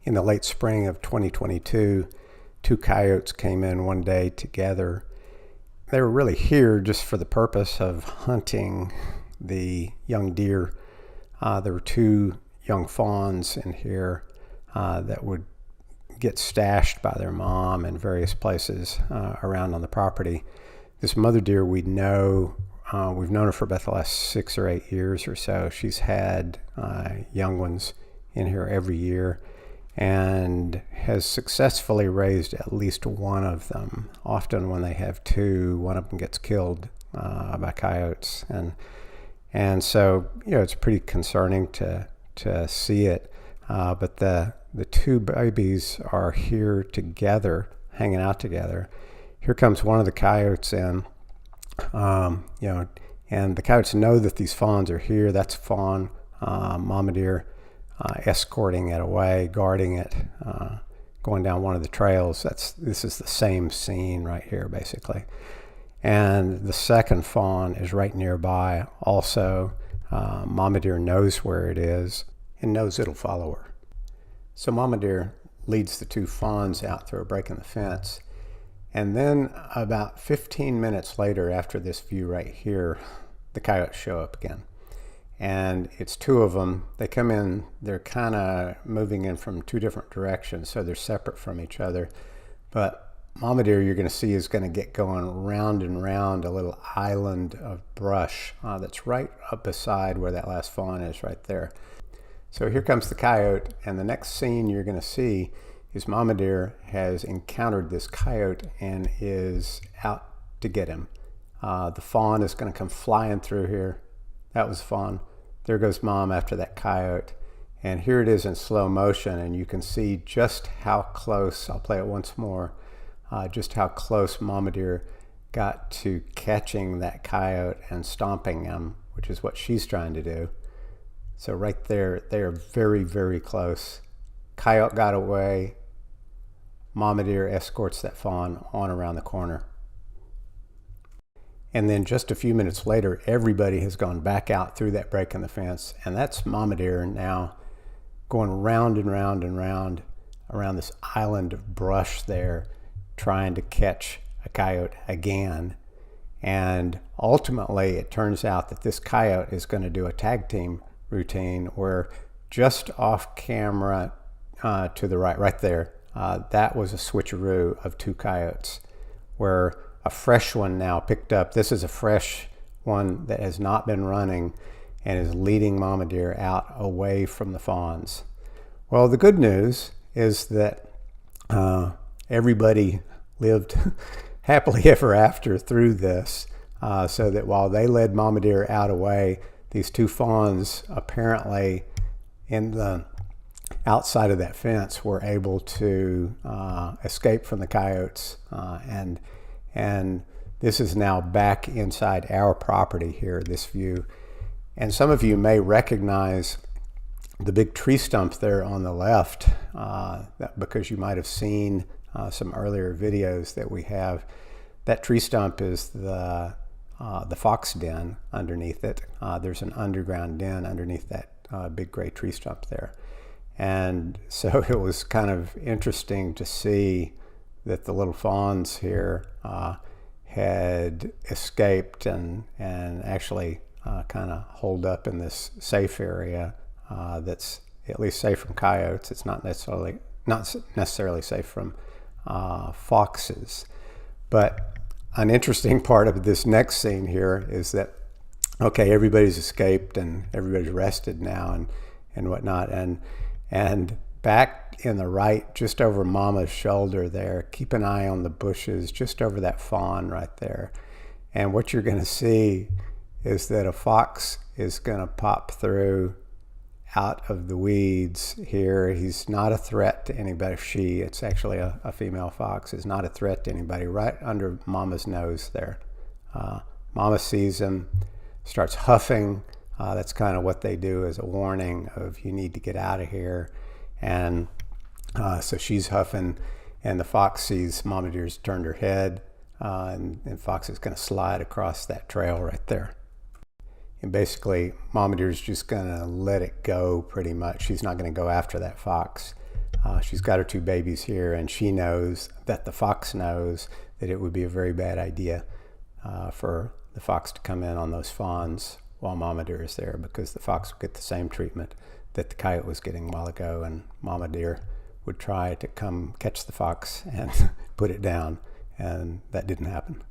in the late spring of 2022, two coyotes came in one day together. They were really here just for the purpose of hunting the young deer. There were two young fawns in here that would get stashed by their mom in various places around on the property. This mother deer we've known her for about the last 6 or 8 years or so. She's had young ones in here every year and has successfully raised at least one of them. Often when they have two, one of them gets killed by coyotes. And so, it's pretty concerning to see it. But the two babies are here together, hanging out together. Here comes one of the coyotes in, and the coyotes know that these fawns are here. That's a fawn, mama deer, escorting it away, guarding it, going down one of the trails. This is the same scene right here, basically. And the second fawn is right nearby. Also, mama deer knows where it is and knows it'll follow her. So mama deer leads the two fawns out through a break in the fence. And then about 15 minutes later, after this view right here, the coyotes show up again. And it's two of them. They come in, they're kind of moving in from two different directions, so they're separate from each other. But mama deer, you're going to see, is going to get going round and round a little island of brush that's right up beside where that last fawn is right there. So here comes the coyote, and the next scene you're going to see is mama deer has encountered this coyote and is out to get him. The fawn is going to come flying through here. That was fawn. There goes mom after that coyote. And here it is in slow motion, and you can see just how close, I'll play it once more, just how close mama deer got to catching that coyote and stomping him, which is what she's trying to do. So right there, they are very, very close. Coyote got away. Mama deer escorts that fawn on around the corner. And then just a few minutes later, everybody has gone back out through that break in the fence. And that's mama deer now going round and round and round around this island of brush there, trying to catch a coyote again. And ultimately, it turns out that this coyote is going to do a tag team routine where just off camera to the right there, that was a switcheroo of two coyotes where a fresh one now picked up. This is a fresh one that has not been running and is leading mama deer out away from the fawns. Well, the good news is that everybody lived happily ever after through this, so that while they led mama deer out away, these two fawns apparently in the outside of that fence were able to escape from the coyotes, and this is now back inside our property here, this view. And some of you may recognize the big tree stump there on the left, because you might have seen some earlier videos that we have. That tree stump is the fox den underneath it. There's an underground den underneath that big gray tree stump there. And so it was kind of interesting to see that the little fawns here had escaped and actually kind of holed up in this safe area that's at least safe from coyotes. It's not necessarily safe from foxes. But an interesting part of this next scene here is that, okay, everybody's escaped and everybody's rested now and whatnot. And back in the right, just over mama's shoulder there, keep an eye on the bushes just over that fawn right there. And what you're going to see is that a fox is going to pop through out of the weeds here. He's not a threat to anybody. It's actually a female fox, is not a threat to anybody, right under mama's nose there. Mama sees him, starts huffing. That's kind of what they do as a warning of, you need to get out of here. And so she's huffing, and the fox sees mama deer's turned her head, and fox is going to slide across that trail right there. And basically, mama deer's just going to let it go pretty much. She's not going to go after that fox. She's got her 2 babies here, and she knows that the fox knows that it would be a very bad idea for the fox to come in on those fawns while Mama Deer is there, because the fox would get the same treatment that the coyote was getting a while ago, and Mama Deer would try to come catch the fox and put it down, and that didn't happen.